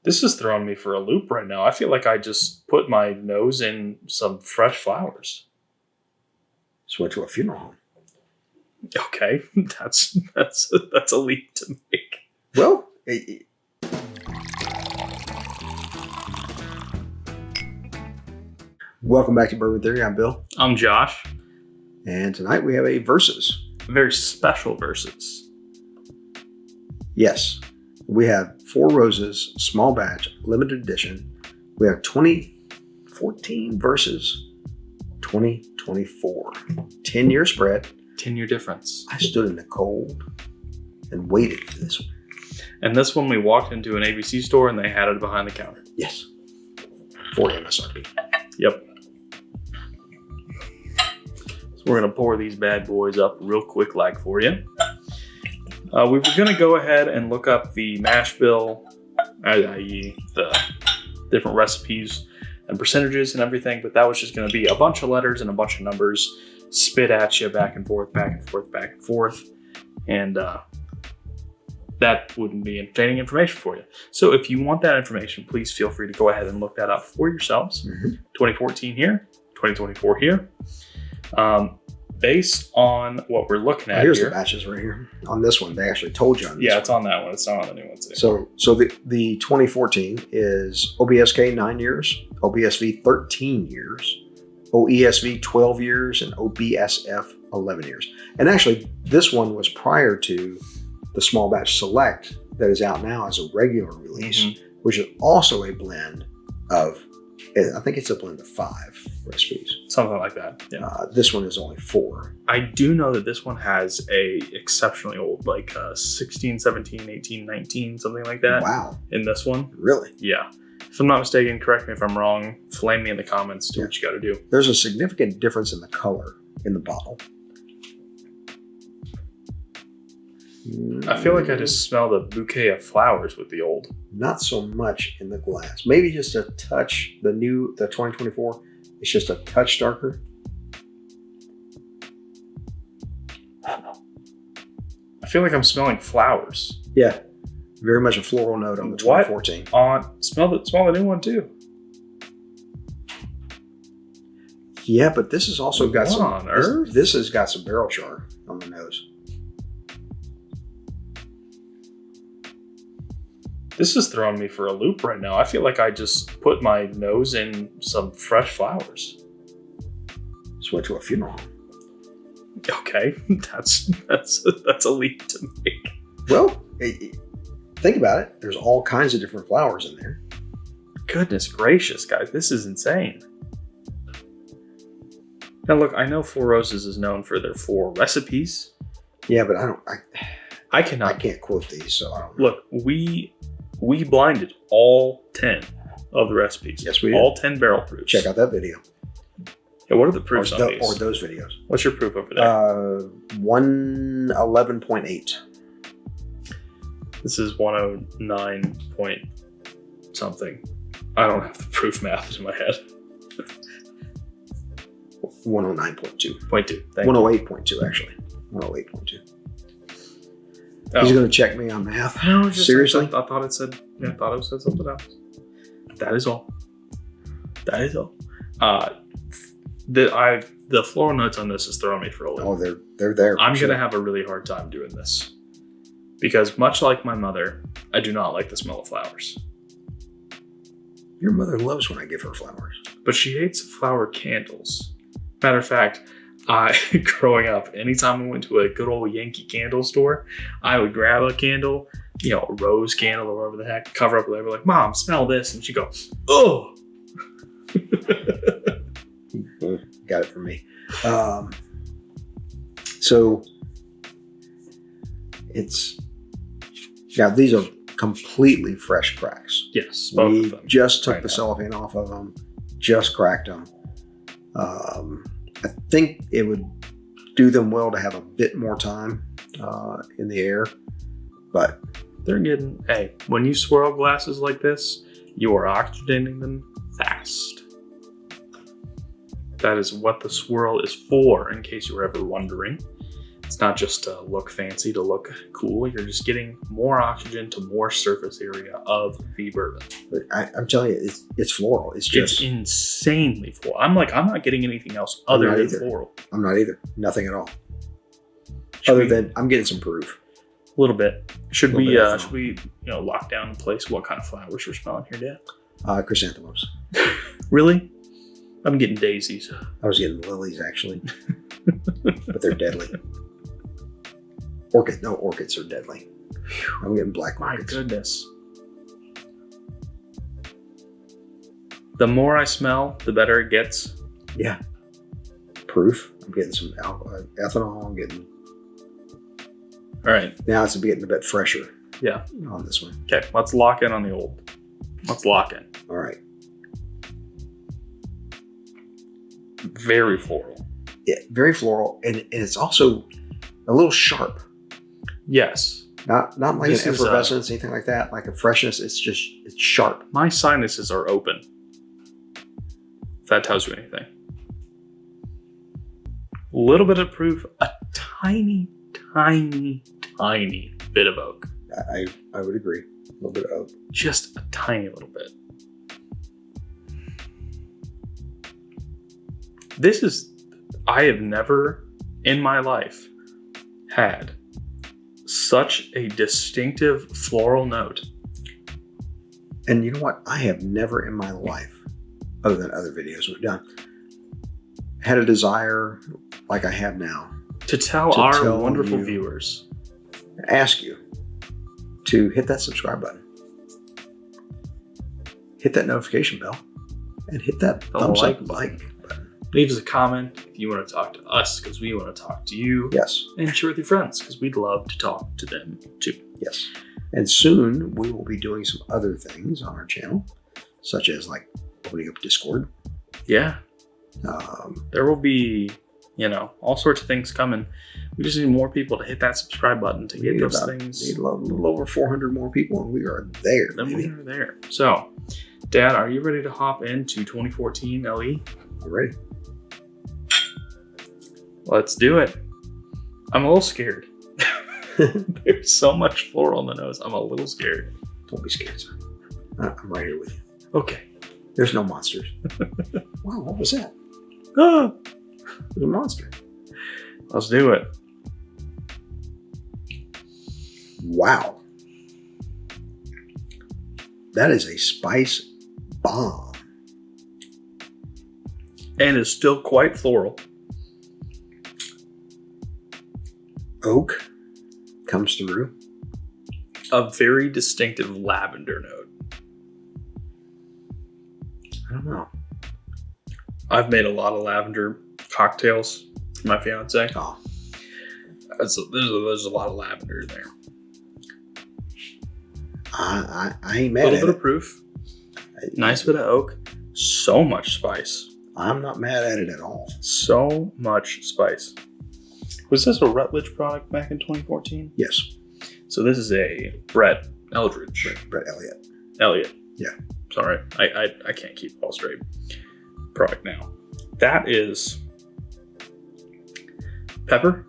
This is throwing me for a loop right now. I feel like I just put my nose in some fresh flowers. Just went to a funeral home. Okay, that's a leap to make. Well, welcome back to Bourbon Theory. I'm Bill. I'm Josh. And tonight we have a versus. A very special versus. Yes. We have Four Roses, small batch, limited edition. We have 2014 versus 2024. 10-year spread. 10-year difference. I stood in the cold and waited for this one. And this one we walked into an ABC store and they had it behind the counter. Yes. For MSRP. Yep. So we're going to pour these bad boys up real quick like for you. We were going to go ahead and look up the mash bill, i.e. the different recipes and percentages and everything, but that was just going to be a bunch of letters and a bunch of numbers spit at you back and forth, back and forth, back and forth. And that wouldn't be entertaining information for you. So if you want that information, please feel free to go ahead and look that up for yourselves. 2014 here, 2024 here. Based on what we're looking at here's here. The batches right here. On this one, they actually told you on this Yeah, one. it's on that one. It's not on the new one today. So the 2014 is OBSK 9 years, OBSV 13 years, OESV 12 years, and OBSF 11 years. And actually, this one was prior to the small batch select that is out now as a regular release, which is also a blend of, I think it's a blend of 5 recipes. Something like that. Yeah. This one is only 4. I do know that this one has a exceptionally old, like 16, 17, 18, 19, something like that. Wow. In this one. Really? Yeah. If I'm not mistaken, correct me if I'm wrong, flame me in the comments, do what you got to do. There's a significant difference in the color in the bottle. I feel like I just smelled a bouquet of flowers with the old. Not so much in the glass. Maybe just a touch. The 2024, it's just a touch darker. I feel like I'm smelling flowers. Yeah, very much a floral note on the 2014. Smell the new one too. Yeah, but this has also got What some. on earth? This has got some barrel char on the nose. This is throwing me for a loop right now. I feel like I just put my nose in some fresh flowers. Just went to a funeral home. Okay, that's a leap to make. Well, think about it. There's all kinds of different flowers in there. Goodness gracious, guys, this is insane. Now look, I know Four Roses is known for their 4 recipes. Yeah, but I can't quote these, so I don't know. Look, we blinded all 10 of the recipes. Yes, we did. All 10 barrel proofs. Check out that video. Yeah, what are the proofs on these? Or those videos. What's your proof over there? 111.8. This is 109 point something. I don't have the proof math in my head. 109.2. 0.2. 108.2 actually. 108.2. Oh. He's going to check me on math. No, Seriously? I thought it said. Yeah, I thought it said something else. That is all. That is all. The floral notes on this is throwing me for a loop. Oh, they're there. I'm gonna have a really hard time doing this because, much like my mother, I do not like the smell of flowers. Your mother loves when I give her flowers. But she hates flower candles. Matter of fact, growing up, anytime I went to a good old Yankee candle store, I would grab a candle, a rose candle or whatever the heck, cover up with it, like, Mom, smell this. And she'd go, oh. Got it from me. So these are completely fresh cracks. Yes, both We of them. just took Right the now. cellophane off of them, just cracked them. I think it would do them well to have a bit more time in the air, but They're getting, hey, when you swirl glasses like this, you are oxygenating them fast. That is what the swirl is for, in case you were ever wondering. It's not just to look fancy, to look cool. You're just getting more oxygen to more surface area of the bourbon. But I'm telling you, it's floral. It's just insanely floral. I'm not getting anything else other than floral. I'm not either. Nothing at all. Other than I'm getting some proof. A little bit. Should we lock down in place what kind of flowers we're smelling here, Dad? Chrysanthemums. Really? I'm getting daisies. I was getting lilies actually, but they're deadly. Orchids are deadly. I'm getting black orchids. My goodness. The more I smell, the better it gets. Yeah. Proof. I'm getting some ethanol. I'm getting. All right. Now it's getting a bit fresher. Yeah. On this one. Okay. Let's lock in on the old. Let's lock in. All right. Very floral. Yeah, very floral, and it's also a little sharp. Yes. Not like an effervescence, anything like that. Like a freshness. It's sharp. My sinuses are open. If that tells you anything. A little bit of proof. A tiny bit of oak. I would agree. A little bit of oak. Just a tiny little bit. I have never in my life had such a distinctive floral note. And you know what? I have never in my life, other than other videos we've done, had a desire like I have now to tell our wonderful viewers, ask you to hit that subscribe button, hit that notification bell, and hit that thumbs up like button. Leave us a comment if you want to talk to us, because we want to talk to you. Yes. And share with your friends, because we'd love to talk to them too. Yes. And soon we will be doing some other things on our channel, such as like opening up Discord. Yeah. There will be, all sorts of things coming. We just need more people to hit that subscribe button to get those things. We need a little over 400 more people, and we are there. Then we are there. So, Dad, are you ready to hop into 2014 LE? I'm ready. Let's do it. I'm a little scared. There's so much floral on the nose. I'm a little scared. Don't be scared, son. I'm right here with you. Okay. There's no monsters. Wow, what was that? Ah, there's a monster. Let's do it. Wow. That is a spice bomb. And it's still quite floral. Oak comes through. A very distinctive lavender note. I don't know. I've made a lot of lavender cocktails for my fiance. Oh. There's a lot of lavender in there. I ain't mad at it. A little little bit of proof. Nice bit of oak. So much spice. I'm not mad at it at all. So much spice. Was this a Rutledge product back in 2014? Yes. So this is a Brett Eldridge. Brett Elliott. Elliott. Yeah. Sorry. I can't keep it all straight. Product now. That is pepper.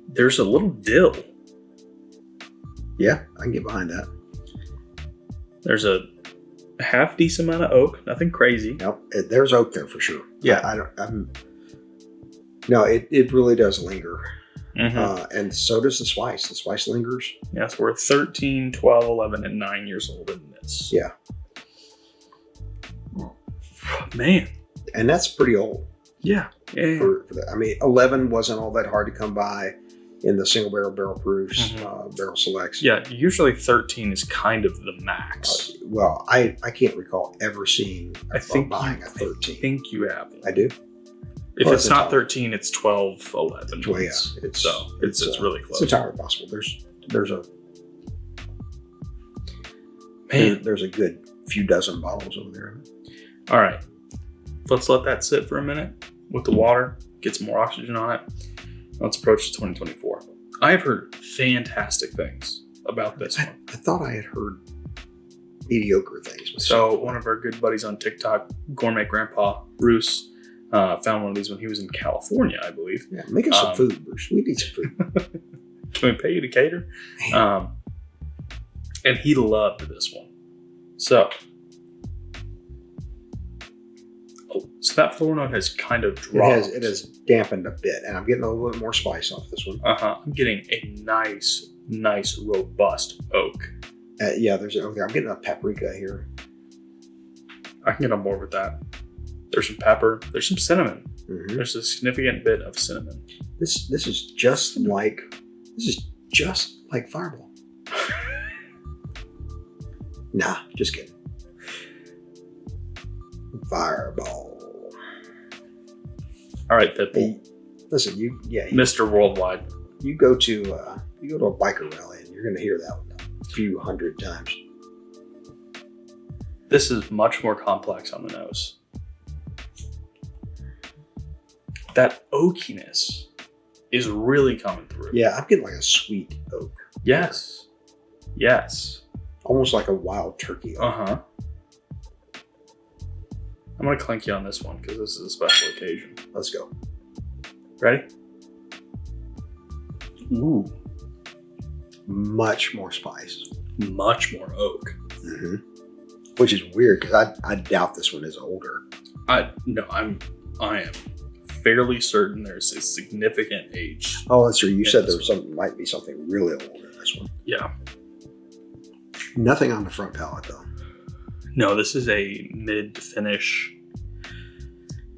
There's a little dill. Yeah, I can get behind that. There's a half decent amount of oak. Nothing crazy. Nope. There's oak there for sure. Yeah. No, it really does linger. Mm-hmm. And so does the spice. The spice lingers. Yeah, so we're 13, 12, 11, and 9 years old in this. Yeah. Man. And that's pretty old. Yeah. For that. 11 wasn't all that hard to come by in the single barrel proofs, barrel selects. Yeah, usually 13 is kind of the max. Well, I can't recall ever seeing buying a 13. I think you have. I do. If it's not 13, it's 12, 11. Well, yeah. It's really close. It's entirely possible. There's a good few dozen bottles over there. All right. Let's let that sit for a minute with the water, get some more oxygen on it. Let's approach 2024. I have heard fantastic things about this one. I thought I had heard mediocre things. So one of our good buddies on TikTok, Gourmet Grandpa, Bruce, Found one of these when he was in California, I believe. Yeah, make us some food, Bruce. We need some food. Can we pay you to cater? And he loved this one. So that floral note has kind of dropped. It has dampened a bit, and I'm getting a little bit more spice off this one. I'm getting a nice, robust oak. Yeah, there's an oak there. I'm getting a paprika here. I can get on board with that. There's some pepper. There's some cinnamon. Mm-hmm. There's a significant bit of cinnamon. This is just like Fireball. Nah, just kidding. Fireball. All right, Pitbull. Hey, listen, Mr. Worldwide. You go to a biker rally and you're going to hear that one a few hundred times. This is much more complex on the nose. That oakiness is really coming through. Yeah, I'm getting like a sweet oak. Yes. Almost like a wild turkey oak. I'm going to clink you on this one because this is a special occasion. Let's go. Ready? Ooh. Much more spice. Much more oak. Mm-hmm. Which is weird because I doubt this one is older. I am fairly certain there's a significant age. Oh, that's true. You said there might be something really old in this one. Yeah. Nothing on the front palate though. No, this is a mid to finish.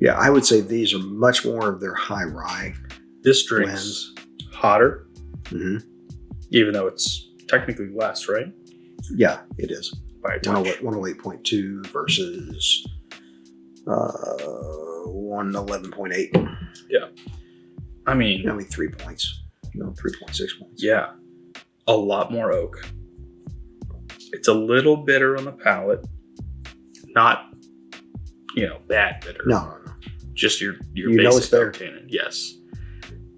Yeah, I would say these are much more of their high rye. This drink's hotter, even though it's technically less, right? Yeah, it is. By a touch. 108.2 versus 111.8. Yeah. I mean 3 points. 3.6 points. Yeah. A lot more oak. It's a little bitter on the palate. Not, bad bitter. No. Just your basic there. tannin. Yes.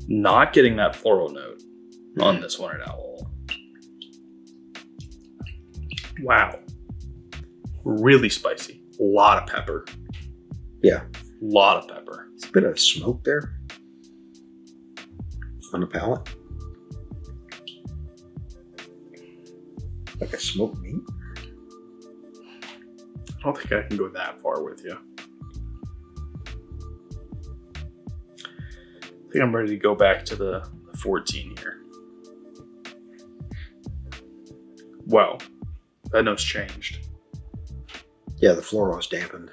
Not getting that floral note on this one at all. Wow. Really spicy. A lot of pepper. Yeah. A lot of pepper. It's a bit of smoke there on the palate. Like a smoked meat. I don't think I can go that far with you. I think I'm ready to go back to the 14 here. Wow. That note's changed. Yeah, the floral is dampened.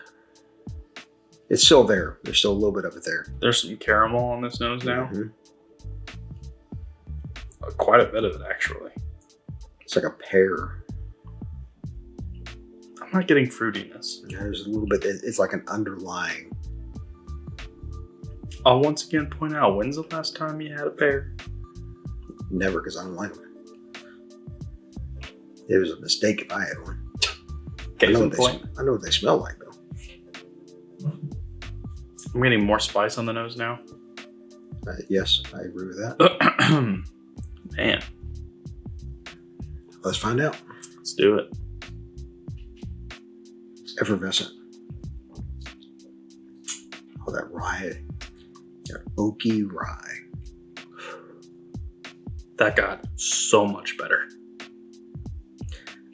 It's still there. There's still a little bit of it there. There's some caramel on this nose now. Quite a bit of it, actually. It's like a pear. I'm not getting fruitiness. There's a little bit. It's like an underlying. I'll once again point out, when's the last time you had a pear? Never, because I don't like them. It was a mistake if I had one. I know what they smell like, though. I'm getting more spice on the nose now. Yes, I agree with that. Man. Let's find out. Let's do it. It's effervescent. Oh, that rye. That oaky rye. That got so much better.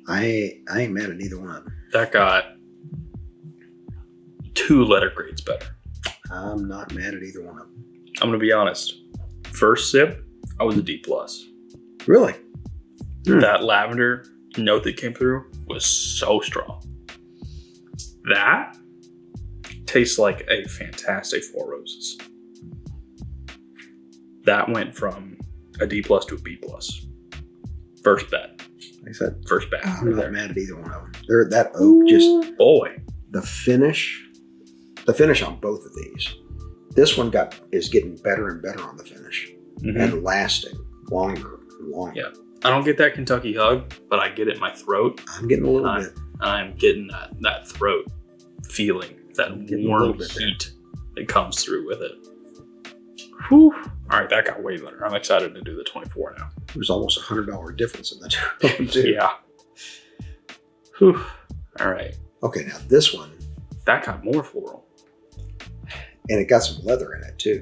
I ain't mad at either one of them. That got 2 letter grades better. I'm not mad at either one of them. I'm going to be honest. First sip, I was a D+. Really? That lavender note that came through was so strong. That tastes like a fantastic Four Roses. That went from a D+ to a B+. First bet. Like I said, first bet. I'm not mad at either one of them. That oak just... Boy. The finish on both of these. This one is getting better and better on the finish. And lasting longer and longer. Yeah. I don't get that Kentucky hug, but I get it in my throat. I'm getting a little bit. I'm getting that throat feeling, that warm heat that comes through with it. Whew. All right, that got way better. I'm excited to do the 24 now. There's almost $100 difference in the two. Yeah. Whew. All right. Okay, now this one. That got more floral. And it got some leather in it too.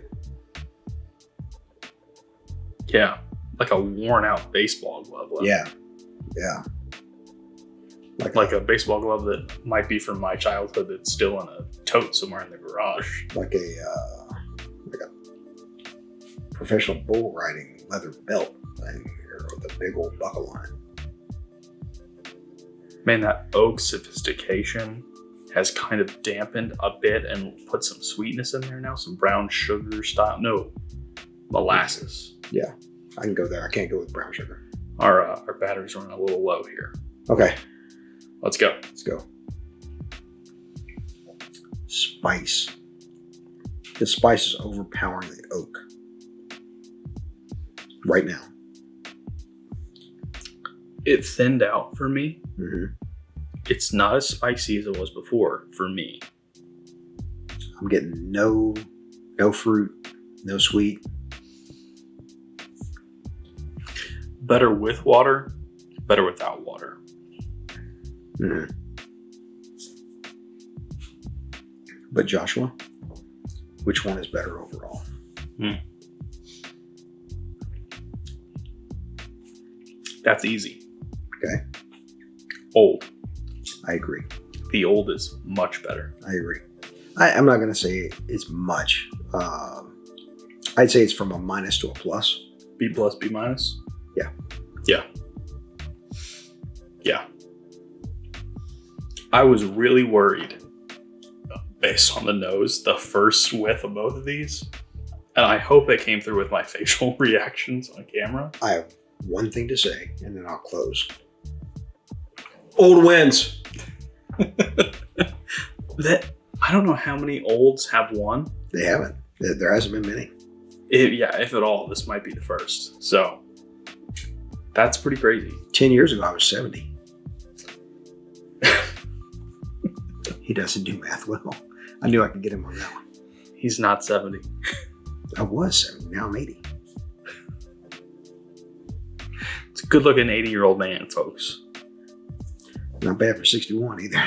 Yeah, like a worn out baseball glove leather. Yeah. Like a baseball glove that might be from my childhood that's still in a tote somewhere in the garage. Like a professional bull riding leather belt thing with a big old buckle on it. Man, that oak sophistication has kind of dampened a bit and put some sweetness in there now. Some brown sugar style. No, molasses. Yeah, I can go there. I can't go with brown sugar. Our battery's running a little low here. Okay. Let's go. Spice. The spice is overpowering the oak. Right now. It thinned out for me. Mm-hmm. It's not as spicy as it was before for me. I'm getting no fruit, no sweet. Better with water, better without water. Mm-hmm. But Joshua, which one is better overall? That's easy. Okay. Old. I agree. The old is much better. I agree. I'm not going to say it's much. I'd say it's from a minus to a plus. B plus, B minus? Yeah. I was really worried based on the nose, the first whiff of both of these. And I hope it came through with my facial reactions on camera. I have one thing to say, and then I'll close. Old wins. I don't know how many olds have won. They haven't. There hasn't been many. If at all, this might be the first. So that's pretty crazy. 10 years ago, I was 70. He doesn't do math well. I knew I could get him on that one. He's not 70. I was 70. Now I'm 80. It's a good-looking 80-year-old man, folks. Not bad for 61 either.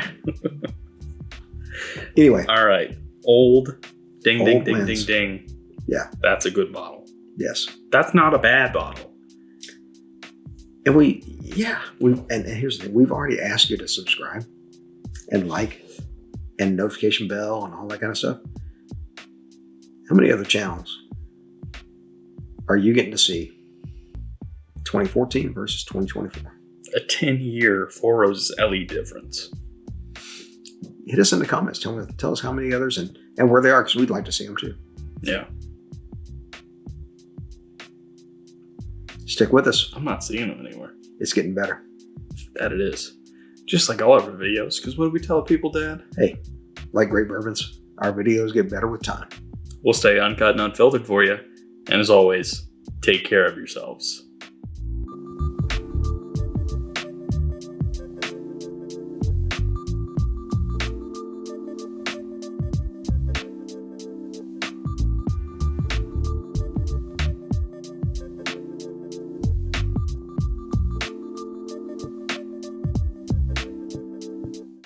Anyway. All right. Old. Ding, ding, Old ding, wins. ding, ding. Yeah. That's a good bottle. Yes. That's not a bad bottle. And and here's the thing. We've already asked you to subscribe and like and notification bell and all that kind of stuff. How many other channels are you getting to see 2014 versus 2024? A 10-year Four Roses LE difference. Hit us in the comments. Tell us how many others and where they are, because we'd like to see them too. Yeah. Stick with us. I'm not seeing them anywhere. It's getting better. That it is. Just like all of our videos. Because what do we tell people, Dad? Hey, like great bourbons, our videos get better with time. We'll stay uncut and unfiltered for you. And as always, take care of yourselves.